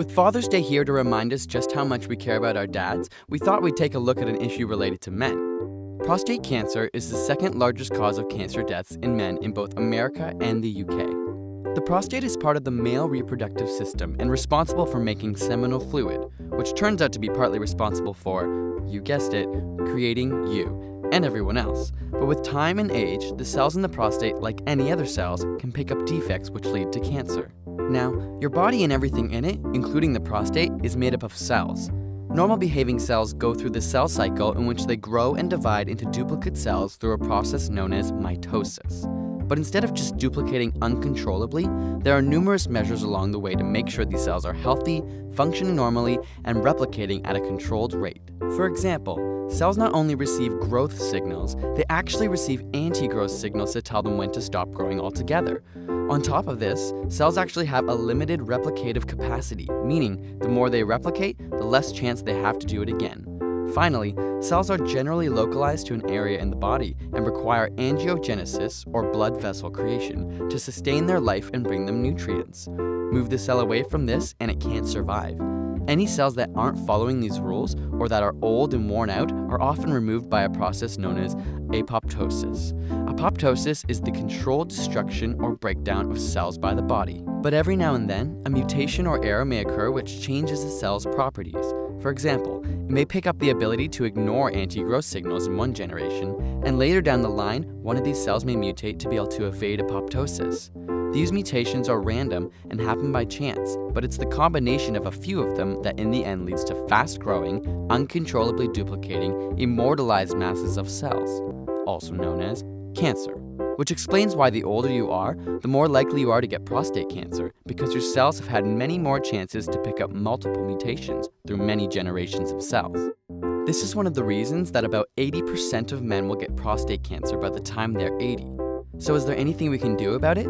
With Father's Day here to remind us just how much we care about our dads, we thought we'd take a look at an issue related to men. Prostate cancer is the second largest cause of cancer deaths in men in both America and the UK. The prostate is part of the male reproductive system and responsible for making seminal fluid, which turns out to be partly responsible for, you guessed it, creating you and everyone else. But with time and age, the cells in the prostate, like any other cells, can pick up defects which lead to cancer. Now, your body and everything in it, including the prostate, is made up of cells. Normal behaving cells go through the cell cycle in which they grow and divide into duplicate cells through a process known as mitosis. But instead of just duplicating uncontrollably, there are numerous measures along the way to make sure these cells are healthy, functioning normally, and replicating at a controlled rate. For example, cells not only receive growth signals, they actually receive anti-growth signals to tell them when to stop growing altogether. On top of this, cells actually have a limited replicative capacity, meaning the more they replicate, the less chance they have to do it again. Finally, cells are generally localized to an area in the body and require angiogenesis, or blood vessel creation, to sustain their life and bring them nutrients. Move the cell away from this and it can't survive. Any cells that aren't following these rules or that are old and worn out are often removed by a process known as apoptosis. Apoptosis is the controlled destruction or breakdown of cells by the body. But every now and then, a mutation or error may occur which changes a cell's properties. For example, it may pick up the ability to ignore anti-growth signals in one generation, and later down the line, one of these cells may mutate to be able to evade apoptosis. These mutations are random and happen by chance, but it's the combination of a few of them that in the end leads to fast-growing, uncontrollably duplicating, immortalized masses of cells, also known as cancer. Which explains why the older you are, the more likely you are to get prostate cancer, because your cells have had many more chances to pick up multiple mutations through many generations of cells. This is one of the reasons that about 80% of men will get prostate cancer by the time they're 80. So is there anything we can do about it?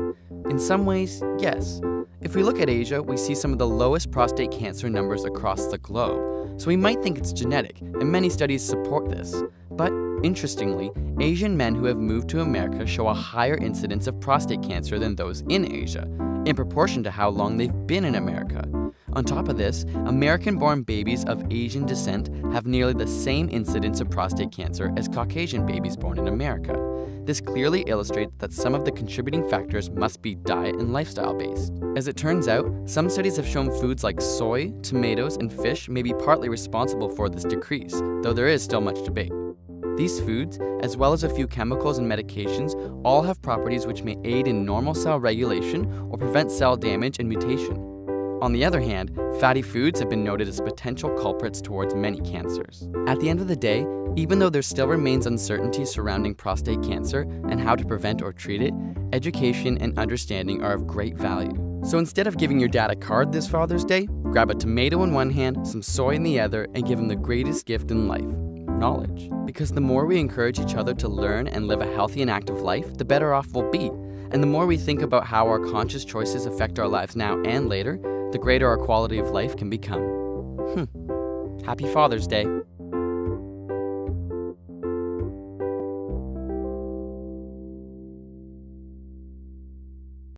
In some ways, yes. If we look at Asia, we see some of the lowest prostate cancer numbers across the globe, so we might think it's genetic, and many studies support this. But interestingly, Asian men who have moved to America show a higher incidence of prostate cancer than those in Asia, in proportion to how long they've been in America. On top of this, American-born babies of Asian descent have nearly the same incidence of prostate cancer as Caucasian babies born in America. This clearly illustrates that some of the contributing factors must be diet and lifestyle based. As it turns out, some studies have shown foods like soy, tomatoes, and fish may be partly responsible for this decrease, though there is still much debate. These foods, as well as a few chemicals and medications, all have properties which may aid in normal cell regulation or prevent cell damage and mutation. On the other hand, fatty foods have been noted as potential culprits towards many cancers. At the end of the day, even though there still remains uncertainty surrounding prostate cancer and how to prevent or treat it, education and understanding are of great value. So instead of giving your dad a card this Father's Day, grab a tomato in one hand, some soy in the other, and give him the greatest gift in life: knowledge. Because the more we encourage each other to learn and live a healthy and active life, the better off we'll be. And the more we think about how our conscious choices affect our lives now and later, the greater our quality of life can become. Happy Father's Day.